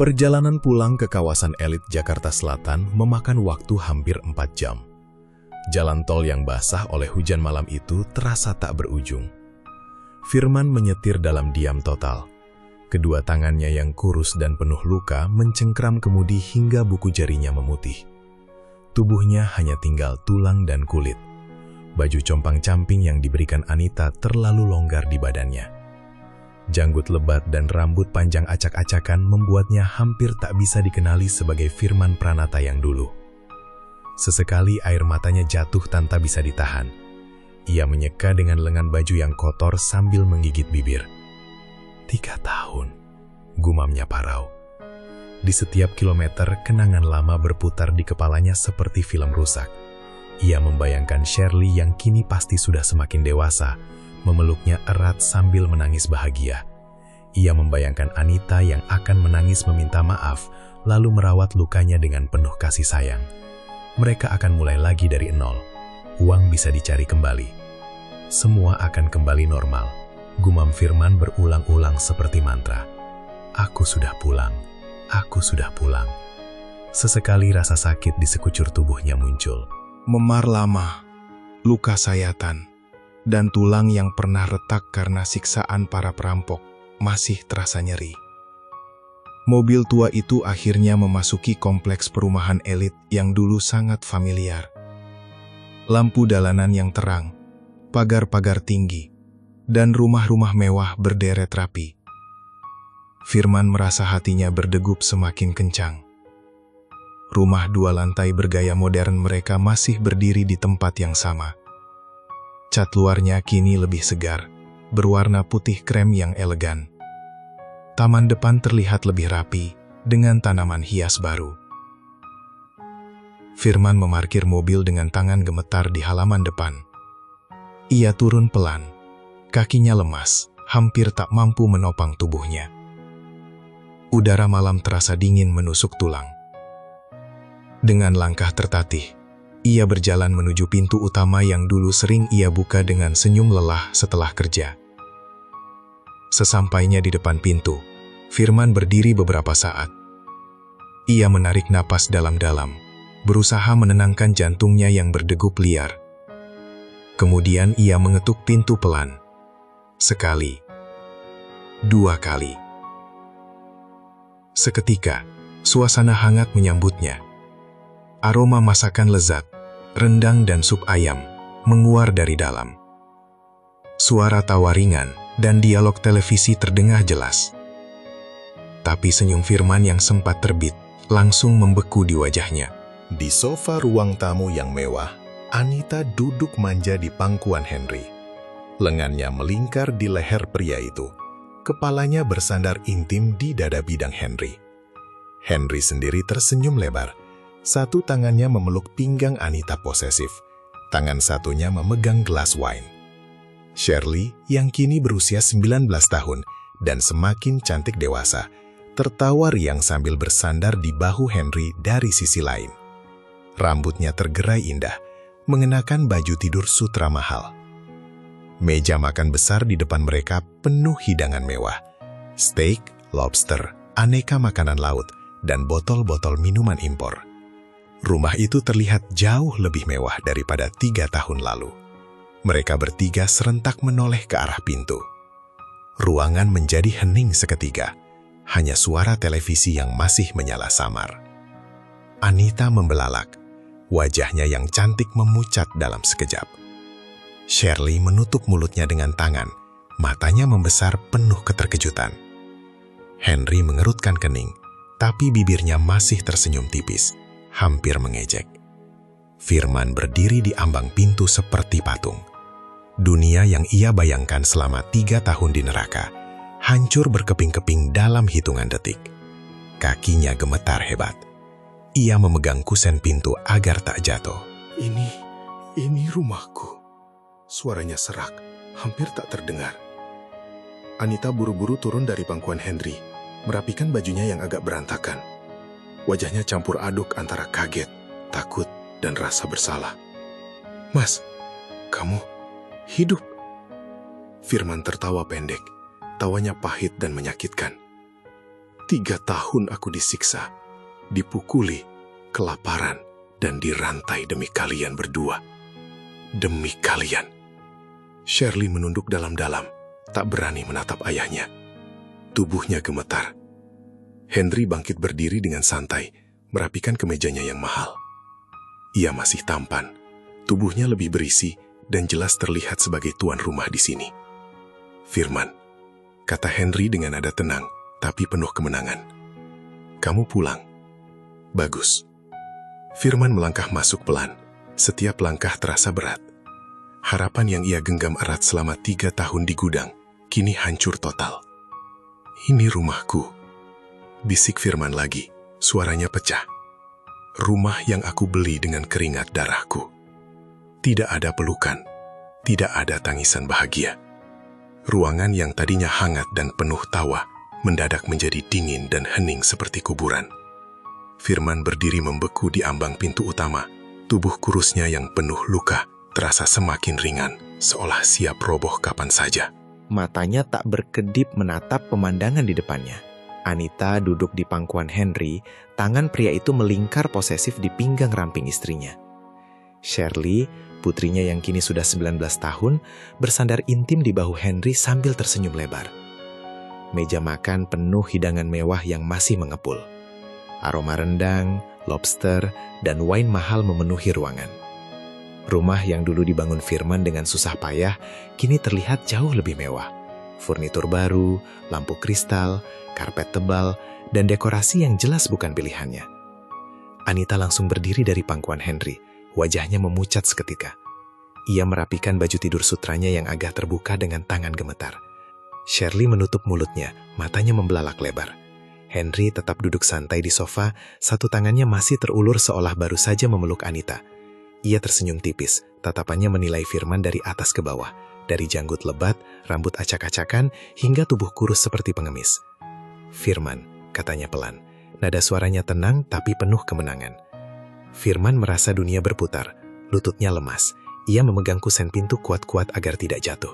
Perjalanan pulang ke kawasan elit Jakarta Selatan memakan waktu hampir 4 jam. Jalan tol yang basah oleh hujan malam itu terasa tak berujung. Firman menyetir dalam diam total. Kedua tangannya yang kurus dan penuh luka mencengkram kemudi hingga buku jarinya memutih. Tubuhnya hanya tinggal tulang dan kulit. Baju compang-camping yang diberikan Anita terlalu longgar di badannya. Janggut lebat dan rambut panjang acak-acakan membuatnya hampir tak bisa dikenali sebagai Firman Pranata yang dulu. Sesekali air matanya jatuh tanpa bisa ditahan. Ia menyeka dengan lengan baju yang kotor sambil menggigit bibir. 3 tahun, gumamnya parau. Di setiap kilometer, kenangan lama berputar di kepalanya seperti film rusak. Ia membayangkan Shirley yang kini pasti sudah semakin dewasa, memeluknya erat sambil menangis bahagia. Ia membayangkan Anita yang akan menangis meminta maaf, lalu merawat lukanya dengan penuh kasih sayang. Mereka akan mulai lagi dari nol. Uang bisa dicari kembali. Semua akan kembali normal. Gumam Firman berulang-ulang seperti mantra. Aku sudah pulang. Aku sudah pulang. Sesekali rasa sakit di sekucur tubuhnya muncul. Memar lama, luka sayatan, dan tulang yang pernah retak karena siksaan para perampok masih terasa nyeri. Mobil tua itu akhirnya memasuki kompleks perumahan elit yang dulu sangat familiar. Lampu dalanan yang terang, pagar-pagar tinggi, dan rumah-rumah mewah berderet rapi. Firman merasa hatinya berdegup semakin kencang. Rumah 2 lantai bergaya modern mereka masih berdiri di tempat yang sama. Cat luarnya kini lebih segar, berwarna putih krem yang elegan. Taman depan terlihat lebih rapi, dengan tanaman hias baru. Firman memarkir mobil dengan tangan gemetar di halaman depan. Ia turun pelan, kakinya lemas, hampir tak mampu menopang tubuhnya. Udara malam terasa dingin menusuk tulang. Dengan langkah tertatih, ia berjalan menuju pintu utama yang dulu sering ia buka dengan senyum lelah setelah kerja. Sesampainya di depan pintu, Firman berdiri beberapa saat. Ia menarik napas dalam-dalam, berusaha menenangkan jantungnya yang berdegup liar. Kemudian ia mengetuk pintu pelan. Sekali, 2 kali. Seketika, suasana hangat menyambutnya. Aroma masakan lezat, rendang dan sup ayam, menguar dari dalam. Suara tawa ringan dan dialog televisi terdengar jelas. Tapi senyum Firman yang sempat terbit, langsung membeku di wajahnya. Di sofa ruang tamu yang mewah, Anita duduk manja di pangkuan Henry. Lengannya melingkar di leher pria itu. Kepalanya bersandar intim di dada bidang Henry. Henry sendiri tersenyum lebar. Satu tangannya memeluk pinggang Anita posesif. Tangan satunya memegang gelas wine. Shirley, yang kini berusia 19 tahun dan semakin cantik dewasa, tertawa riang sambil bersandar di bahu Henry dari sisi lain. Rambutnya tergerai indah, mengenakan baju tidur sutra mahal. Meja makan besar di depan mereka penuh hidangan mewah. Steak, lobster, aneka makanan laut, dan botol-botol minuman impor. Rumah itu terlihat jauh lebih mewah daripada 3 tahun lalu. Mereka bertiga serentak menoleh ke arah pintu. Ruangan menjadi hening seketika. Hanya suara televisi yang masih menyala samar. Anita membelalak. Wajahnya yang cantik memucat dalam sekejap. Shirley menutup mulutnya dengan tangan. Matanya membesar penuh keterkejutan. Henry mengerutkan kening, tapi bibirnya masih tersenyum tipis. Hampir mengejek. Firman berdiri di ambang pintu seperti patung. Dunia yang ia bayangkan selama 3 tahun di neraka, hancur berkeping-keping dalam hitungan detik. Kakinya gemetar hebat. Ia memegang kusen pintu agar tak jatuh. Ini rumahku. Suaranya serak, hampir tak terdengar. Anita buru-buru turun dari pangkuan Henry, merapikan bajunya yang agak berantakan. Wajahnya campur aduk antara kaget, takut, dan rasa bersalah. Mas, Hidup. Firman tertawa pendek. Tawanya pahit dan menyakitkan. 3 tahun aku disiksa, dipukuli, kelaparan, dan dirantai demi kalian berdua. Demi kalian. Shirley menunduk dalam-dalam, tak berani menatap ayahnya. Tubuhnya gemetar. Henry bangkit berdiri dengan santai, merapikan kemejanya yang mahal. Ia masih tampan, tubuhnya lebih berisi, dan jelas terlihat sebagai tuan rumah di sini. Firman, kata Henry dengan nada tenang, tapi penuh kemenangan. Kamu pulang. Bagus. Firman melangkah masuk pelan. Setiap langkah terasa berat. Harapan yang ia genggam erat selama 3 tahun di gudang, kini hancur total. Ini rumahku. Bisik Firman lagi, suaranya pecah. Rumah yang aku beli dengan keringat darahku. Tidak ada pelukan, tidak ada tangisan bahagia. Ruangan yang tadinya hangat dan penuh tawa, mendadak menjadi dingin dan hening seperti kuburan. Firman berdiri membeku di ambang pintu utama. Tubuh kurusnya yang penuh luka terasa semakin ringan, seolah siap roboh kapan saja. Matanya tak berkedip menatap pemandangan di depannya. Anita duduk di pangkuan Henry, tangan pria itu melingkar posesif di pinggang ramping istrinya. Shirley, putrinya yang kini sudah 19 tahun, bersandar intim di bahu Henry sambil tersenyum lebar. Meja makan penuh hidangan mewah yang masih mengepul. Aroma rendang, lobster, dan wine mahal memenuhi ruangan. Rumah yang dulu dibangun Firman dengan susah payah, kini terlihat jauh lebih mewah. Furnitur baru, lampu kristal, karpet tebal, dan dekorasi yang jelas bukan pilihannya. Anita langsung berdiri dari pangkuan Henry, wajahnya memucat seketika. Ia merapikan baju tidur sutranya yang agak terbuka dengan tangan gemetar. Shirley menutup mulutnya, matanya membelalak lebar. Henry tetap duduk santai di sofa, satu tangannya masih terulur seolah baru saja memeluk Anita. Ia tersenyum tipis, tatapannya menilai Firman dari atas ke bawah, dari janggut lebat, rambut acak-acakan, hingga tubuh kurus seperti pengemis. Firman, katanya pelan, nada suaranya tenang tapi penuh kemenangan. Firman merasa dunia berputar, lututnya lemas. Ia memegang kusen pintu kuat-kuat agar tidak jatuh.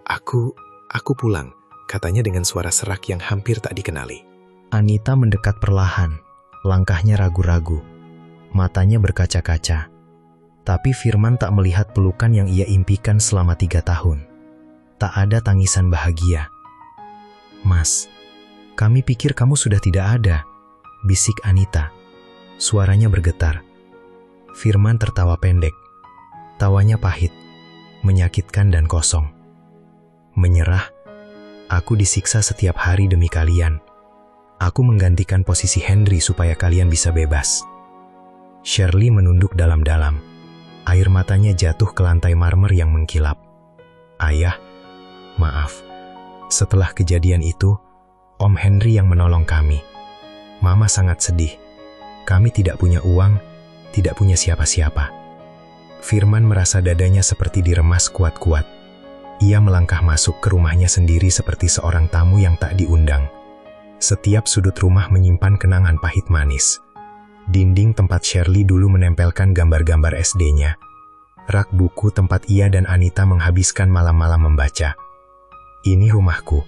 Aku pulang, katanya dengan suara serak yang hampir tak dikenali. Anita mendekat perlahan, langkahnya ragu-ragu, matanya berkaca-kaca. Tapi Firman tak melihat pelukan yang ia impikan selama 3 tahun. Tak ada tangisan bahagia. Mas, kami pikir kamu sudah tidak ada, bisik Anita. Suaranya bergetar. Firman tertawa pendek. Tawanya pahit, menyakitkan dan kosong. Menyerah, aku disiksa setiap hari demi kalian. Aku menggantikan posisi Henry supaya kalian bisa bebas. Shirley menunduk dalam-dalam. Air matanya jatuh ke lantai marmer yang mengkilap. Ayah, maaf. Setelah kejadian itu, Om Henry yang menolong kami. Mama sangat sedih. Kami tidak punya uang, tidak punya siapa-siapa. Firman merasa dadanya seperti diremas kuat-kuat. Ia melangkah masuk ke rumahnya sendiri seperti seorang tamu yang tak diundang. Setiap sudut rumah menyimpan kenangan pahit manis. Dinding tempat Shirley dulu menempelkan gambar-gambar SD-nya. Rak buku tempat ia dan Anita menghabiskan malam-malam membaca. Ini rumahku,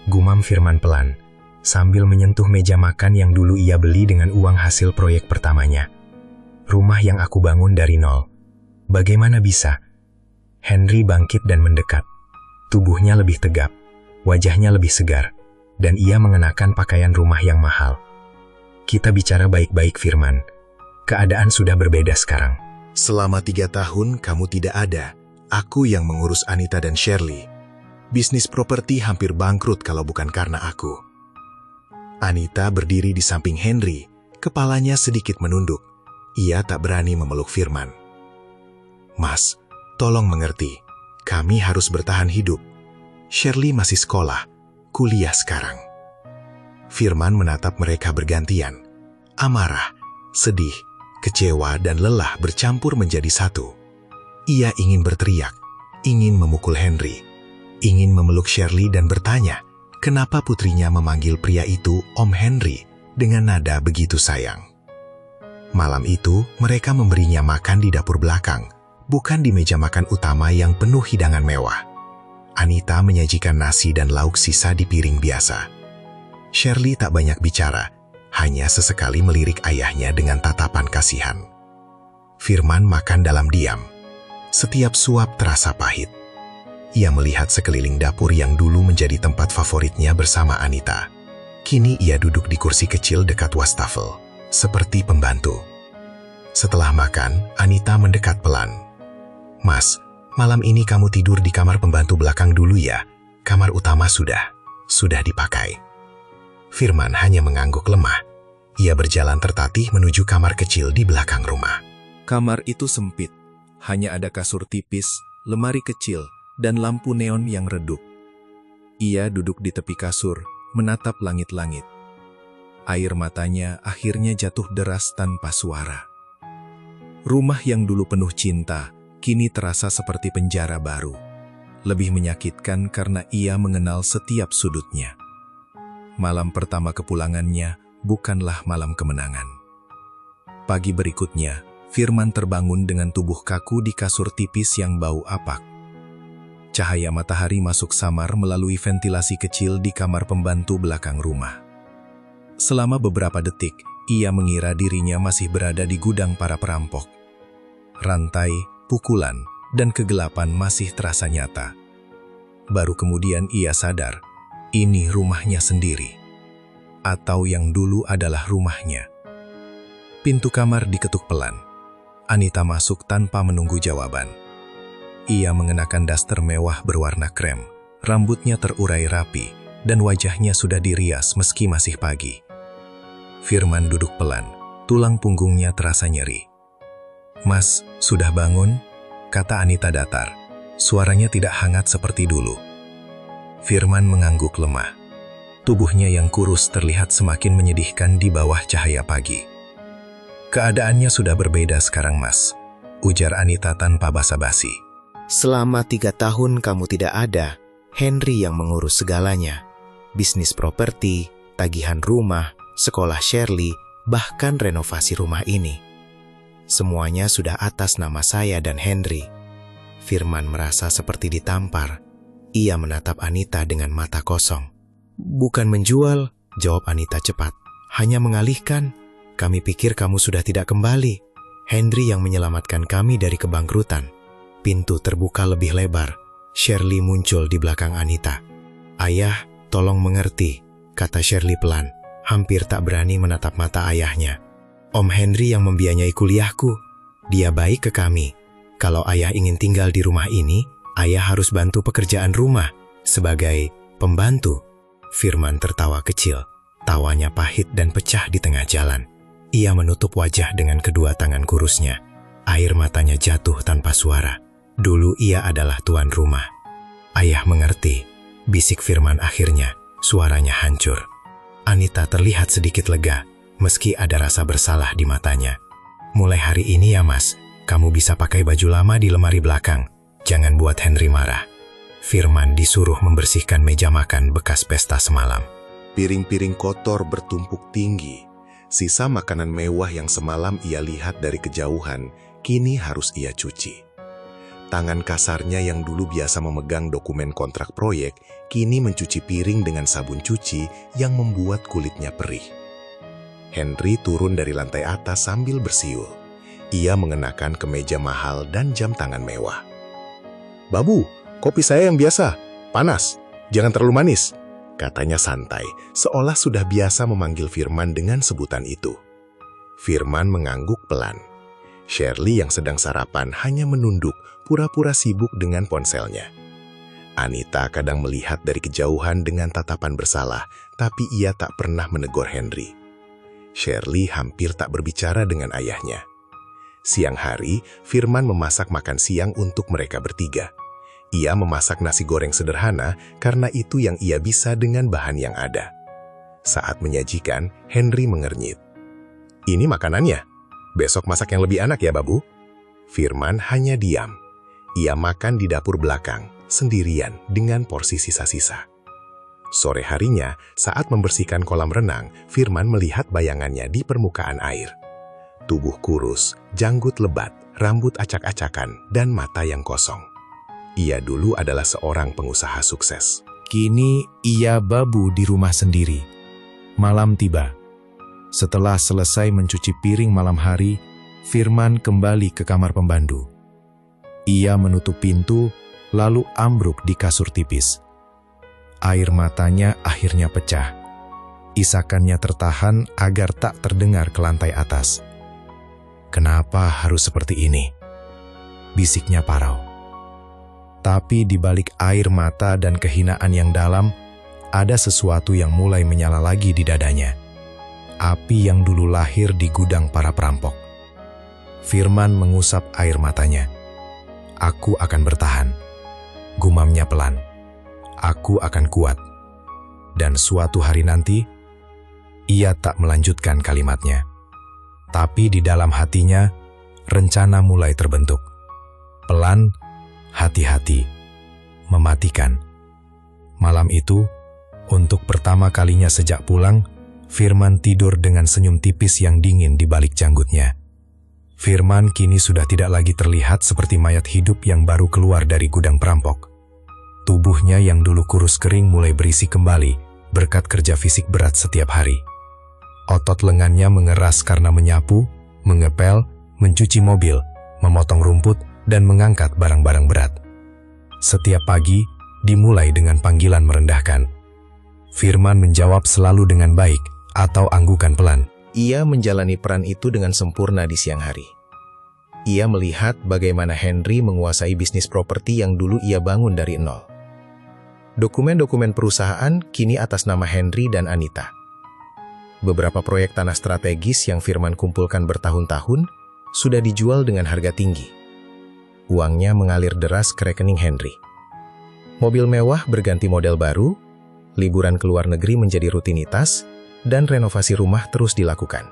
gumam Firman pelan, sambil menyentuh meja makan yang dulu ia beli dengan uang hasil proyek pertamanya. Rumah yang aku bangun dari nol. Bagaimana bisa? Henry bangkit dan mendekat. Tubuhnya lebih tegap, wajahnya lebih segar, dan ia mengenakan pakaian rumah yang mahal. Kita bicara baik-baik, Firman. Keadaan sudah berbeda sekarang. Selama 3 tahun kamu tidak ada. Aku yang mengurus Anita dan Shirley. Bisnis properti hampir bangkrut kalau bukan karena aku. Anita berdiri di samping Henry, kepalanya sedikit menunduk. Ia tak berani memeluk Firman. Mas, tolong mengerti. Kami harus bertahan hidup. Shirley masih sekolah, kuliah sekarang. Firman menatap mereka bergantian. Amarah, sedih, kecewa, dan lelah bercampur menjadi satu. Ia ingin berteriak, ingin memukul Henry, ingin memeluk Shirley dan bertanya, kenapa putrinya memanggil pria itu Om Henry dengan nada begitu sayang. Malam itu, mereka memberinya makan di dapur belakang, bukan di meja makan utama yang penuh hidangan mewah. Anita menyajikan nasi dan lauk sisa di piring biasa. Shirley tak banyak bicara, hanya sesekali melirik ayahnya dengan tatapan kasihan. Firman makan dalam diam. Setiap suap terasa pahit. Ia melihat sekeliling dapur yang dulu menjadi tempat favoritnya bersama Anita. Kini ia duduk di kursi kecil dekat wastafel, seperti pembantu. Setelah makan, Anita mendekat pelan. "Mas, malam ini kamu tidur di kamar pembantu belakang dulu ya. Kamar utama sudah dipakai." Firman hanya mengangguk lemah. Ia berjalan tertatih menuju kamar kecil di belakang rumah. Kamar itu sempit, hanya ada kasur tipis, lemari kecil, dan lampu neon yang redup. Ia duduk di tepi kasur, menatap langit-langit. Air matanya akhirnya jatuh deras tanpa suara. Rumah yang dulu penuh cinta, kini terasa seperti penjara baru. Lebih menyakitkan karena ia mengenal setiap sudutnya. Malam pertama kepulangannya bukanlah malam kemenangan. Pagi berikutnya, Firman terbangun dengan tubuh kaku di kasur tipis yang bau apak. Cahaya matahari masuk samar melalui ventilasi kecil di kamar pembantu belakang rumah. Selama beberapa detik, ia mengira dirinya masih berada di gudang para perampok. Rantai, pukulan, dan kegelapan masih terasa nyata. Baru kemudian ia sadar, ini rumahnya sendiri. Atau yang dulu adalah rumahnya. Pintu kamar diketuk pelan. Anita masuk tanpa menunggu jawaban. Ia mengenakan daster mewah berwarna krem, rambutnya terurai rapi, dan wajahnya sudah dirias meski masih pagi. Firman duduk pelan, tulang punggungnya terasa nyeri. "Mas, sudah bangun?" kata Anita datar. Suaranya tidak hangat seperti dulu. Firman mengangguk lemah. Tubuhnya yang kurus terlihat semakin menyedihkan di bawah cahaya pagi. "Keadaannya sudah berbeda sekarang, Mas," ujar Anita tanpa basa-basi. Selama 3 tahun kamu tidak ada, Henry yang mengurus segalanya. Bisnis properti, tagihan rumah, sekolah Shirley, bahkan renovasi rumah ini. Semuanya sudah atas nama saya dan Henry. Firman merasa seperti ditampar. Ia menatap Anita dengan mata kosong. "Bukan menjual," jawab Anita cepat. "Hanya mengalihkan. Kami pikir kamu sudah tidak kembali. Henry yang menyelamatkan kami dari kebangkrutan." Pintu terbuka lebih lebar. Shirley muncul di belakang Anita. "Ayah, tolong mengerti," kata Shirley pelan, hampir tak berani menatap mata ayahnya. "Om Henry yang membiayai kuliahku. Dia baik ke kami. Kalau ayah ingin tinggal di rumah ini, ayah harus bantu pekerjaan rumah sebagai pembantu." Firman tertawa kecil. Tawanya pahit dan pecah di tengah jalan. Ia menutup wajah dengan kedua tangan kurusnya. Air matanya jatuh tanpa suara. Dulu ia adalah tuan rumah. "Ayah mengerti," bisik Firman akhirnya. Suaranya hancur. Anita terlihat sedikit lega, meski ada rasa bersalah di matanya. "Mulai hari ini ya Mas, kamu bisa pakai baju lama di lemari belakang. Jangan buat Henry marah." Firman disuruh membersihkan meja makan bekas pesta semalam. Piring-piring kotor bertumpuk tinggi. Sisa makanan mewah yang semalam ia lihat dari kejauhan, kini harus ia cuci. Tangan kasarnya yang dulu biasa memegang dokumen kontrak proyek, kini mencuci piring dengan sabun cuci yang membuat kulitnya perih. Henry turun dari lantai atas sambil bersiul. Ia mengenakan kemeja mahal dan jam tangan mewah. "Babu, kopi saya yang biasa, panas, jangan terlalu manis," katanya santai, seolah sudah biasa memanggil Firman dengan sebutan itu. Firman mengangguk pelan. Shirley yang sedang sarapan hanya menunduk, pura-pura sibuk dengan ponselnya. Anita kadang melihat dari kejauhan dengan tatapan bersalah, tapi ia tak pernah menegur Henry. Shirley hampir tak berbicara dengan ayahnya. Siang hari, Firman memasak makan siang untuk mereka bertiga. Ia memasak nasi goreng sederhana karena itu yang ia bisa dengan bahan yang ada. Saat menyajikan, Henry mengernyit. "Ini makanannya. Besok masak yang lebih enak ya, Babu." Firman hanya diam. Ia makan di dapur belakang, sendirian dengan porsi sisa-sisa. Sore harinya, saat membersihkan kolam renang, Firman melihat bayangannya di permukaan air. tubuh kurus, janggut lebat, rambut acak-acakan, dan mata yang kosong. Ia dulu adalah seorang pengusaha sukses. Kini ia babu di rumah sendiri. Malam tiba. Setelah selesai mencuci piring malam hari, Firman kembali ke kamar pembantu. Ia menutup pintu, lalu ambruk di kasur tipis. Air matanya akhirnya pecah. Isakannya tertahan agar tak terdengar ke lantai atas. "Kenapa harus seperti ini?" bisiknya parau. Tapi di balik air mata dan kehinaan yang dalam, ada sesuatu yang mulai menyala lagi di dadanya. Api yang dulu lahir di gudang para perampok. Firman mengusap air matanya. "Aku akan bertahan," gumamnya pelan. "Aku akan kuat." Dan suatu hari nanti, ia tak melanjutkan kalimatnya. Tapi di dalam hatinya, rencana mulai terbentuk. Pelan, hati-hati, mematikan. Malam itu, untuk pertama kalinya sejak pulang, Firman tidur dengan senyum tipis yang dingin di balik janggutnya. Firman kini sudah tidak lagi terlihat seperti mayat hidup yang baru keluar dari gudang perampok. Tubuhnya yang dulu kurus kering mulai berisi kembali berkat kerja fisik berat setiap hari. Otot lengannya mengeras karena menyapu, mengepel, mencuci mobil, memotong rumput, dan mengangkat barang-barang berat. Setiap pagi dimulai dengan panggilan merendahkan. Firman menjawab selalu dengan baik atau anggukan pelan. Ia menjalani peran itu dengan sempurna di siang hari. Ia melihat bagaimana Henry menguasai bisnis properti yang dulu ia bangun dari nol. Dokumen-dokumen perusahaan kini atas nama Henry dan Anita. Beberapa proyek tanah strategis yang Firman kumpulkan bertahun-tahun sudah dijual dengan harga tinggi. Uangnya mengalir deras ke rekening Henry. Mobil mewah berganti model baru, liburan ke luar negeri menjadi rutinitas, dan renovasi rumah terus dilakukan.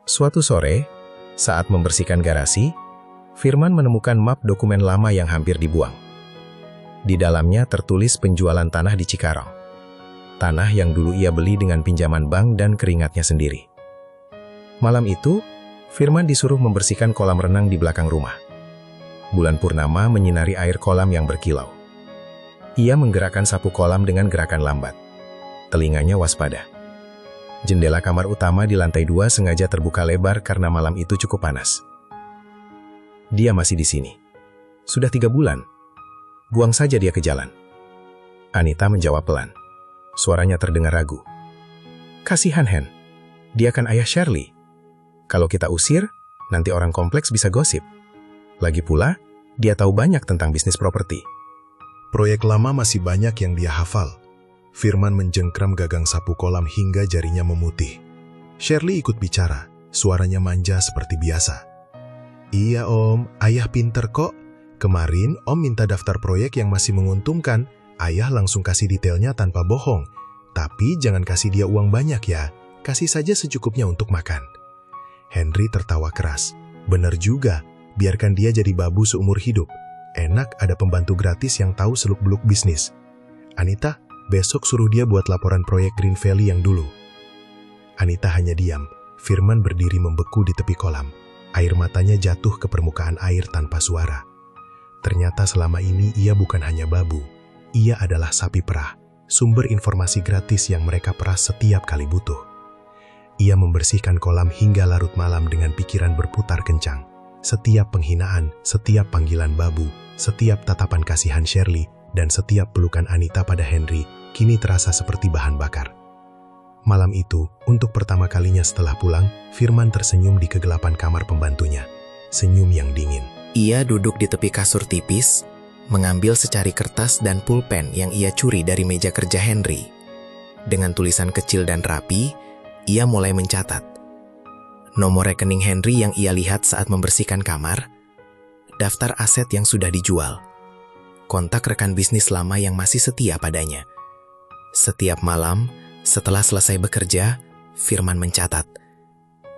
Suatu sore, saat membersihkan garasi, Firman menemukan map dokumen lama yang hampir dibuang. Di dalamnya tertulis penjualan tanah di Cikarang. Tanah yang dulu ia beli dengan pinjaman bank dan keringatnya sendiri. Malam itu, Firman disuruh membersihkan kolam renang di belakang rumah. Bulan purnama menyinari air kolam yang berkilau. Ia menggerakkan sapu kolam dengan gerakan lambat. Telinganya waspada. Jendela kamar utama di lantai 2 sengaja terbuka lebar karena malam itu cukup panas. "Dia masih di sini. Sudah 3 bulan. Buang saja dia ke jalan." Anita menjawab pelan. Suaranya terdengar ragu. "Kasihan Hen. Dia kan ayah Shirley. Kalau kita usir, nanti orang kompleks bisa gosip. Lagi pula, dia tahu banyak tentang bisnis properti." Proyek lama masih banyak yang dia hafal. Firman menjengkram gagang sapu kolam hingga jarinya memutih. Shirley ikut bicara, suaranya manja seperti biasa. "Iya Om, ayah pinter kok. Kemarin Om minta daftar proyek yang masih menguntungkan, ayah langsung kasih detailnya tanpa bohong. Tapi jangan kasih dia uang banyak ya, kasih saja secukupnya untuk makan." Henry tertawa keras. "Bener juga, biarkan dia jadi babu seumur hidup. Enak ada pembantu gratis yang tahu seluk-beluk bisnis. Anita, besok suruh dia buat laporan proyek Green Valley yang dulu." Anita hanya diam. Firman berdiri membeku di tepi kolam. Air matanya jatuh ke permukaan air tanpa suara. Ternyata selama ini ia bukan hanya babu. Ia adalah sapi perah, sumber informasi gratis yang mereka peras setiap kali butuh. Ia membersihkan kolam hingga larut malam dengan pikiran berputar kencang. Setiap penghinaan, setiap panggilan babu, setiap tatapan kasihan Shirley, dan setiap pelukan Anita pada Henry kini terasa seperti bahan bakar. Malam itu, untuk pertama kalinya setelah pulang, Firman tersenyum di kegelapan kamar pembantunya. Senyum yang dingin. Ia duduk di tepi kasur tipis, mengambil secari kertas dan pulpen yang ia curi dari meja kerja Henry. Dengan tulisan kecil dan rapi, ia mulai mencatat. Nomor rekening Henry yang ia lihat saat membersihkan kamar, daftar aset yang sudah dijual, kontak rekan bisnis lama yang masih setia padanya. Setiap malam, setelah selesai bekerja, Firman mencatat.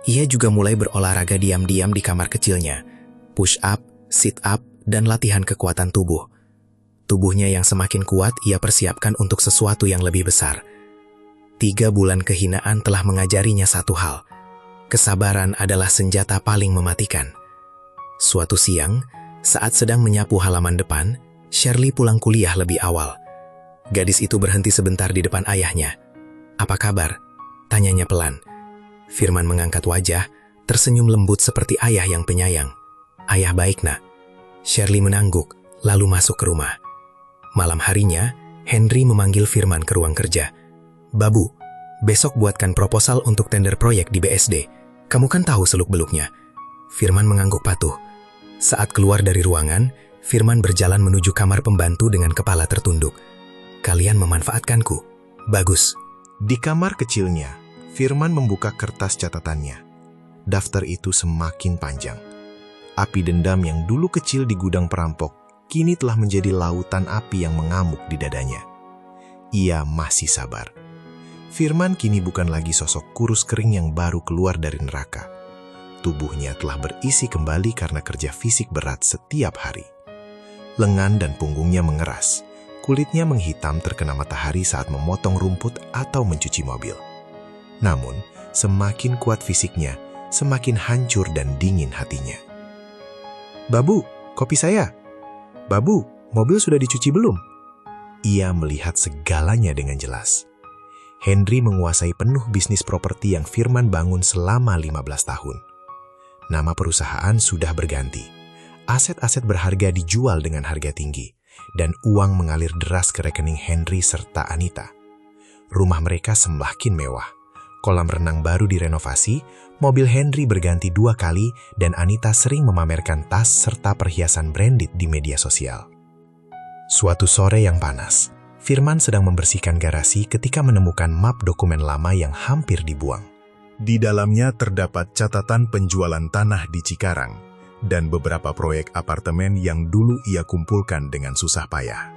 Ia juga mulai berolahraga diam-diam di kamar kecilnya, push up, sit up, dan latihan kekuatan tubuh. Tubuhnya yang semakin kuat ia persiapkan untuk sesuatu yang lebih besar. 3 bulan kehinaan telah mengajarinya satu hal. Kesabaran adalah senjata paling mematikan. Suatu siang, saat sedang menyapu halaman depan, Shirley pulang kuliah lebih awal. Gadis itu berhenti sebentar di depan ayahnya. "Apa kabar?" tanyanya pelan. Firman mengangkat wajah, tersenyum lembut seperti ayah yang penyayang. "Ayah baik, Nak." Shirley menangguk, lalu masuk ke rumah. Malam harinya, Henry memanggil Firman ke ruang kerja. "Babu, besok buatkan proposal untuk tender proyek di BSD. Kamu kan tahu seluk-beluknya." Firman mengangguk patuh. Saat keluar dari ruangan, Firman berjalan menuju kamar pembantu dengan kepala tertunduk. "Kalian memanfaatkanku. Bagus." Di kamar kecilnya, Firman membuka kertas catatannya. Daftar itu semakin panjang. Api dendam yang dulu kecil di gudang perampok, kini telah menjadi lautan api yang mengamuk di dadanya. Ia masih sabar. Firman kini bukan lagi sosok kurus kering yang baru keluar dari neraka. Tubuhnya telah berisi kembali karena kerja fisik berat setiap hari. Lengan dan punggungnya mengeras. Kulitnya menghitam terkena matahari saat memotong rumput atau mencuci mobil. Namun, semakin kuat fisiknya, semakin hancur dan dingin hatinya. "Babu, kopi saya." "Babu, mobil sudah dicuci belum?" Ia melihat segalanya dengan jelas. Henry menguasai penuh bisnis properti yang Firman bangun selama 15 tahun. Nama perusahaan sudah berganti. Aset-aset berharga dijual dengan harga tinggi, dan uang mengalir deras ke rekening Henry serta Anita. Rumah mereka semakin mewah. Kolam renang baru direnovasi, mobil Henry berganti 2 kali, dan Anita sering memamerkan tas serta perhiasan branded di media sosial. Suatu sore yang panas, Firman sedang membersihkan garasi ketika menemukan map dokumen lama yang hampir dibuang. Di dalamnya terdapat catatan penjualan tanah di Cikarang dan beberapa proyek apartemen yang dulu ia kumpulkan dengan susah payah.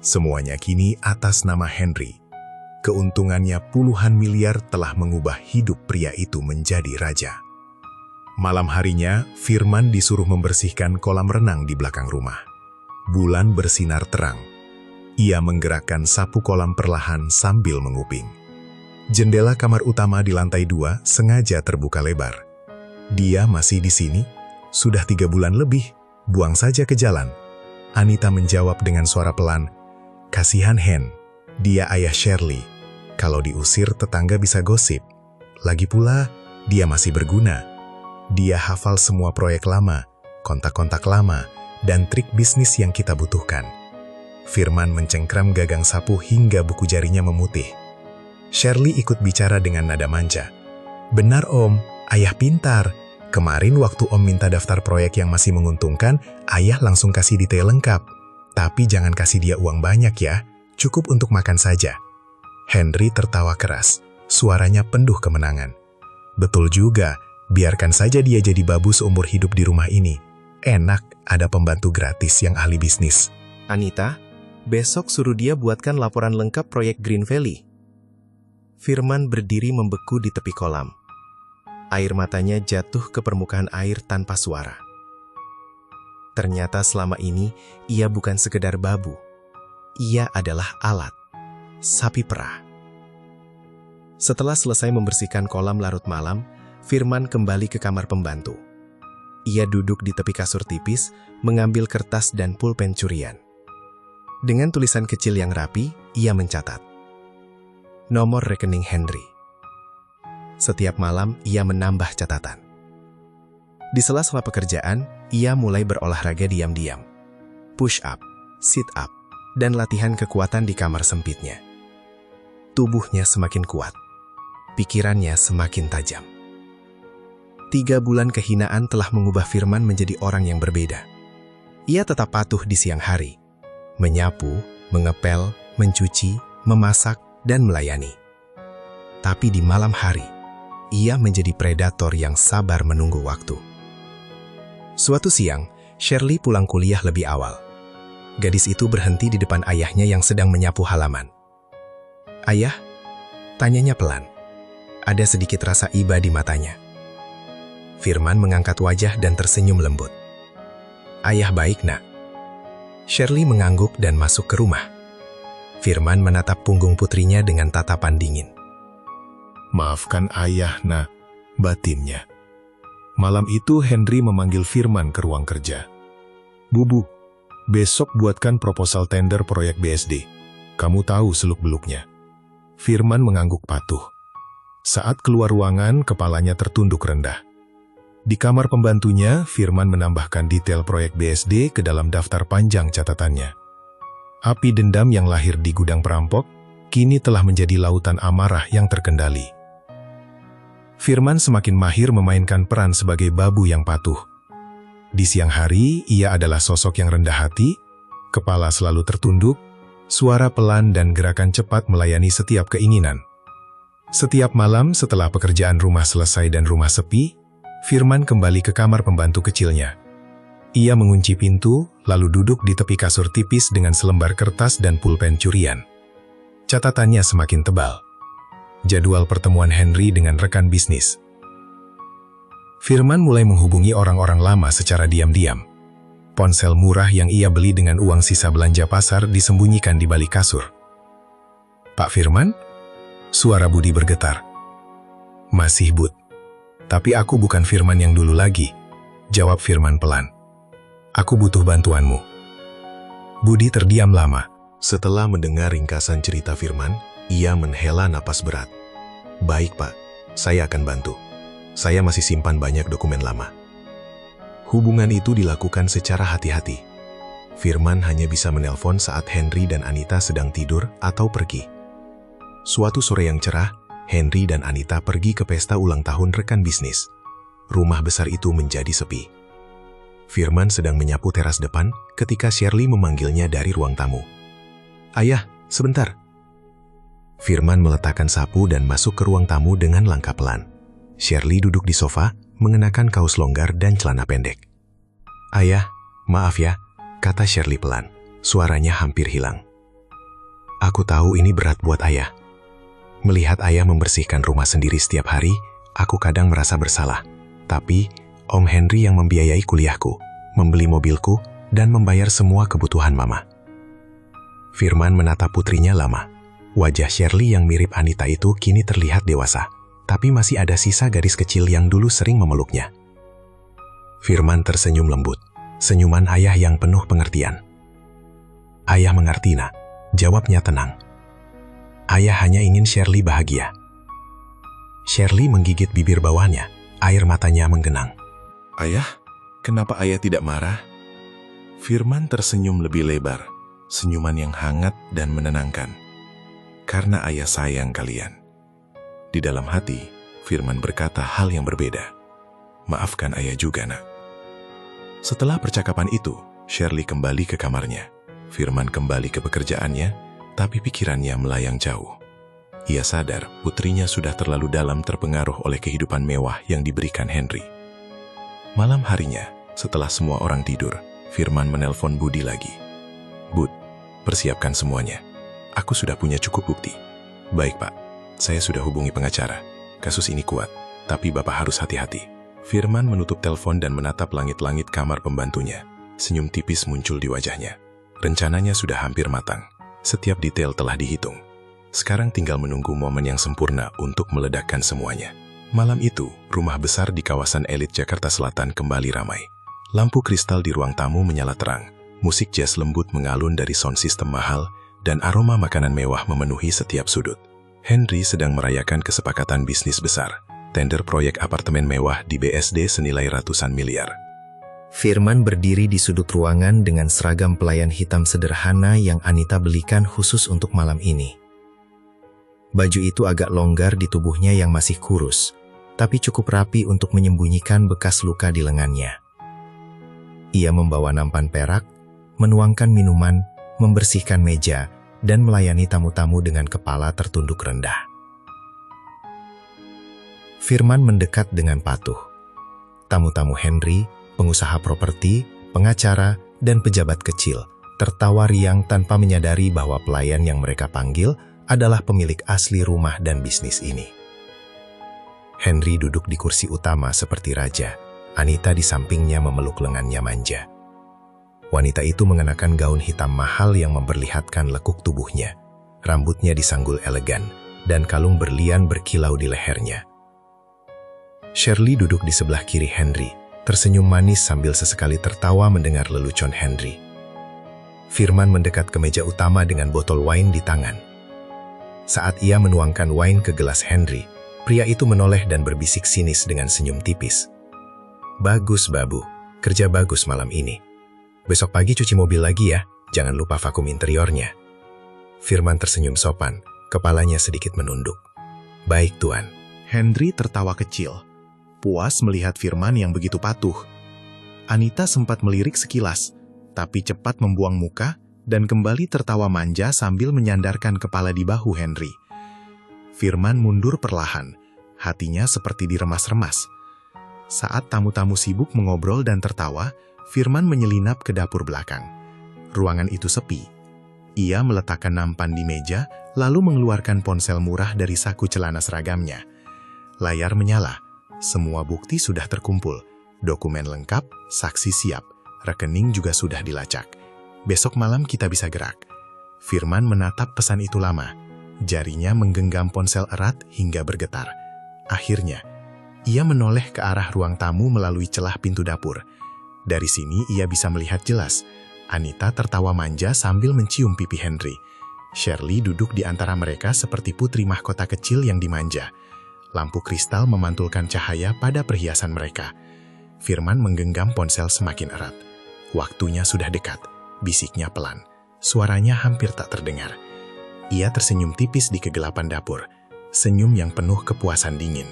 Semuanya kini atas nama Henry. Keuntungannya puluhan miliar telah mengubah hidup pria itu menjadi raja. Malam harinya, Firman disuruh membersihkan kolam renang di belakang rumah. Bulan bersinar terang. Ia menggerakkan sapu kolam perlahan sambil menguping. Jendela kamar utama di lantai 2 sengaja terbuka lebar. "Dia masih di sini? Sudah 3 bulan lebih. Buang saja ke jalan." Anita menjawab dengan suara pelan. "Kasihan Hen, dia ayah Shirley. Kalau diusir tetangga bisa gosip. Lagi pula, dia masih berguna. Dia hafal semua proyek lama, kontak-kontak lama, dan trik bisnis yang kita butuhkan." Firman mencengkram gagang sapu hingga buku jarinya memutih. Shirley ikut bicara dengan nada manja. "Benar Om, ayah pintar. Kemarin waktu Om minta daftar proyek yang masih menguntungkan, ayah langsung kasih detail lengkap. Tapi jangan kasih dia uang banyak ya, cukup untuk makan saja." Henry tertawa keras, suaranya penuh kemenangan. "Betul juga, biarkan saja dia jadi babu seumur hidup di rumah ini. Enak ada pembantu gratis yang ahli bisnis." "Anita, besok suruh dia buatkan laporan lengkap proyek Green Valley." Firman berdiri membeku di tepi kolam. Air matanya jatuh ke permukaan air tanpa suara. Ternyata selama ini, ia bukan sekedar babu. Ia adalah alat. Sapi perah. Setelah selesai membersihkan kolam larut malam, Firman kembali ke kamar pembantu. Ia duduk di tepi kasur tipis, mengambil kertas dan pulpen curian. Dengan tulisan kecil yang rapi, ia mencatat nomor rekening Henry. Setiap malam, ia menambah catatan. Di sela-sela pekerjaan, ia mulai berolahraga diam-diam. Push up, sit up, dan latihan kekuatan di kamar sempitnya. Tubuhnya semakin kuat. Pikirannya semakin tajam. 3 bulan kehinaan telah mengubah Firman menjadi orang yang berbeda. Ia tetap patuh di siang hari. Menyapu, mengepel, mencuci, memasak, dan melayani. Tapi di malam hari, ia menjadi predator yang sabar menunggu waktu. Suatu siang, Shirley pulang kuliah lebih awal. Gadis itu berhenti di depan ayahnya yang sedang menyapu halaman. "Ayah?" tanyanya pelan. Ada sedikit rasa iba di matanya. Firman mengangkat wajah dan tersenyum lembut. "Ayah baik, Nak." Shirley mengangguk dan masuk ke rumah. Firman menatap punggung putrinya dengan tatapan dingin. "Maafkan ayah, Nak. batinnya. Malam itu Henry memanggil Firman ke ruang kerja. "Bubu, besok buatkan proposal tender proyek BSD. Kamu tahu seluk-beluknya." Firman mengangguk patuh. Saat keluar ruangan, kepalanya tertunduk rendah. Di kamar pembantunya, Firman menambahkan detail proyek BSD ke dalam daftar panjang catatannya. Api dendam yang lahir di gudang perampok kini telah menjadi lautan amarah yang terkendali. Firman semakin mahir memainkan peran sebagai babu yang patuh. Di siang hari, ia adalah sosok yang rendah hati, kepala selalu tertunduk, suara pelan dan gerakan cepat melayani setiap keinginan. Setiap malam setelah pekerjaan rumah selesai dan rumah sepi, Firman kembali ke kamar pembantu kecilnya. Ia mengunci pintu, lalu duduk di tepi kasur tipis dengan selembar kertas dan pulpen curian. Catatannya semakin tebal. Jadwal pertemuan Henry dengan rekan bisnis. Firman mulai menghubungi orang-orang lama secara diam-diam. Ponsel murah yang ia beli dengan uang sisa belanja pasar disembunyikan di balik kasur. "Pak Firman?" Suara Budi bergetar. "Masih, Bud. Tapi aku bukan Firman yang dulu lagi," jawab Firman pelan. "Aku butuh bantuanmu." Budi terdiam lama. Setelah mendengar ringkasan cerita Firman, ia menghela napas berat. "Baik, Pak. Saya akan bantu. Saya masih simpan banyak dokumen lama." Hubungan itu dilakukan secara hati-hati. Firman hanya bisa menelpon saat Henry dan Anita sedang tidur atau pergi. Suatu sore yang cerah, Henry dan Anita pergi ke pesta ulang tahun rekan bisnis. Rumah besar itu menjadi sepi. Firman sedang menyapu teras depan ketika Shirley memanggilnya dari ruang tamu. "Ayah, sebentar." Firman meletakkan sapu dan masuk ke ruang tamu dengan langkah pelan. Shirley duduk di sofa, mengenakan kaos longgar dan celana pendek. "Ayah, maaf ya," kata Shirley pelan. Suaranya hampir hilang. "Aku tahu ini berat buat ayah. Melihat ayah membersihkan rumah sendiri setiap hari, aku kadang merasa bersalah. Tapi, Om Henry yang membiayai kuliahku, membeli mobilku, dan membayar semua kebutuhan mama." Firman menatap putrinya lama. Wajah Shirley yang mirip Anita itu kini terlihat dewasa, tapi masih ada sisa garis kecil yang dulu sering memeluknya. Firman tersenyum lembut, senyuman ayah yang penuh pengertian. "Ayah mengerti, Nak," jawabnya tenang. "Ayah hanya ingin Shirley bahagia." Shirley menggigit bibir bawahnya, air matanya menggenang. "Ayah, kenapa ayah tidak marah?" Firman tersenyum lebih lebar, senyuman yang hangat dan menenangkan. "Karena ayah sayang kalian." Di dalam hati, Firman berkata hal yang berbeda. "Maafkan ayah juga, Nak." Setelah percakapan itu, Shirley kembali ke kamarnya. Firman kembali ke pekerjaannya, tapi pikirannya melayang jauh. Ia sadar putrinya sudah terlalu dalam terpengaruh oleh kehidupan mewah yang diberikan Henry. Malam harinya, setelah semua orang tidur, Firman menelpon Budi lagi. "Bud, persiapkan semuanya. Aku sudah punya cukup bukti." "Baik, Pak. Saya sudah hubungi pengacara. Kasus ini kuat, tapi Bapak harus hati-hati." Firman menutup telepon dan menatap langit-langit kamar pembantunya. Senyum tipis muncul di wajahnya. Rencananya sudah hampir matang. Setiap detail telah dihitung. Sekarang tinggal menunggu momen yang sempurna untuk meledakkan semuanya. Malam itu, rumah besar di kawasan elit Jakarta Selatan kembali ramai. Lampu kristal di ruang tamu menyala terang. Musik jazz lembut mengalun dari sound system mahal, dan aroma makanan mewah memenuhi setiap sudut. Henry sedang merayakan kesepakatan bisnis besar, tender proyek apartemen mewah di BSD senilai ratusan miliar. Firman berdiri di sudut ruangan dengan seragam pelayan hitam sederhana yang Anita belikan khusus untuk malam ini. Baju itu agak longgar di tubuhnya yang masih kurus, tapi cukup rapi untuk menyembunyikan bekas luka di lengannya. Ia membawa nampan perak, menuangkan minuman, membersihkan meja, dan melayani tamu-tamu dengan kepala tertunduk rendah. Firman mendekat dengan patuh. Tamu-tamu Henry, pengusaha properti, pengacara, dan pejabat kecil tertawa riang tanpa menyadari bahwa pelayan yang mereka panggil adalah pemilik asli rumah dan bisnis ini. Henry duduk di kursi utama seperti raja. Anita di sampingnya memeluk lengannya manja. Wanita itu mengenakan gaun hitam mahal yang memperlihatkan lekuk tubuhnya. Rambutnya disanggul elegan, dan kalung berlian berkilau di lehernya. Shirley duduk di sebelah kiri Henry, tersenyum manis sambil sesekali tertawa mendengar lelucon Henry. Firman mendekat ke meja utama dengan botol wine di tangan. Saat ia menuangkan wine ke gelas Henry, pria itu menoleh dan berbisik sinis dengan senyum tipis. "Bagus, Babu. Kerja bagus malam ini. Besok pagi cuci mobil lagi ya, jangan lupa vakum interiornya." Firman tersenyum sopan, kepalanya sedikit menunduk. "Baik, Tuan." Henry tertawa kecil, puas melihat Firman yang begitu patuh. Anita sempat melirik sekilas, tapi cepat membuang muka dan kembali tertawa manja sambil menyandarkan kepala di bahu Henry. Firman mundur perlahan, hatinya seperti diremas-remas. Saat tamu-tamu sibuk mengobrol dan tertawa, Firman menyelinap ke dapur belakang. Ruangan itu sepi. Ia meletakkan nampan di meja, lalu mengeluarkan ponsel murah dari saku celana seragamnya. Layar menyala. Semua bukti sudah terkumpul. Dokumen lengkap, saksi siap. Rekening juga sudah dilacak. Besok malam kita bisa gerak. Firman menatap pesan itu lama. Jarinya menggenggam ponsel erat hingga bergetar. Akhirnya, ia menoleh ke arah ruang tamu melalui celah pintu dapur. Dari sini ia bisa melihat jelas. Anita tertawa manja sambil mencium pipi Henry. Shirley duduk di antara mereka seperti putri mahkota kecil yang dimanja. Lampu kristal memantulkan cahaya pada perhiasan mereka. Firman menggenggam ponsel semakin erat. "Waktunya sudah dekat," bisiknya pelan. Suaranya hampir tak terdengar. Ia tersenyum tipis di kegelapan dapur. Senyum yang penuh kepuasan dingin.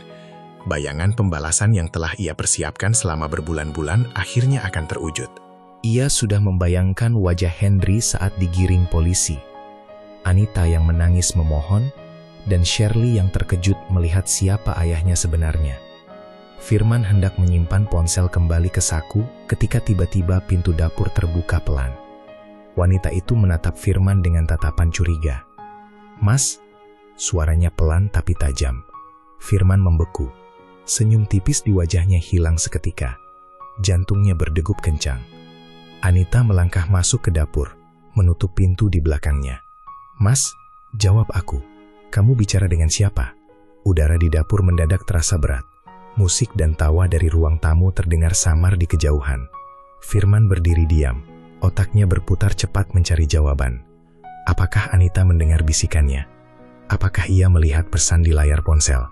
Bayangan pembalasan yang telah ia persiapkan selama berbulan-bulan akhirnya akan terwujud. Ia sudah membayangkan wajah Henry saat digiring polisi. Anita yang menangis memohon, dan Shirley yang terkejut melihat siapa ayahnya sebenarnya. Firman hendak menyimpan ponsel kembali ke saku ketika tiba-tiba pintu dapur terbuka pelan. Wanita itu menatap Firman dengan tatapan curiga. "Mas?" Suaranya pelan tapi tajam. Firman membeku. Senyum tipis di wajahnya hilang seketika. Jantungnya berdegup kencang. Anita melangkah masuk ke dapur, menutup pintu di belakangnya. "Mas, jawab aku. Kamu bicara dengan siapa?" Udara di dapur mendadak terasa berat. Musik dan tawa dari ruang tamu terdengar samar di kejauhan. Firman berdiri diam. Otaknya berputar cepat mencari jawaban. Apakah Anita mendengar bisikannya? Apakah ia melihat pesan di layar ponsel?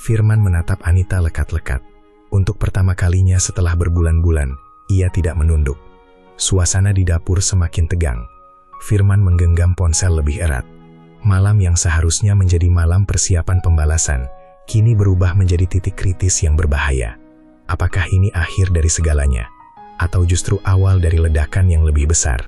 Firman menatap Anita lekat-lekat. Untuk pertama kalinya setelah berbulan-bulan, ia tidak menunduk. Suasana di dapur semakin tegang. Firman menggenggam ponsel lebih erat. Malam yang seharusnya menjadi malam persiapan pembalasan, kini berubah menjadi titik kritis yang berbahaya. Apakah ini akhir dari segalanya? Atau justru awal dari ledakan yang lebih besar?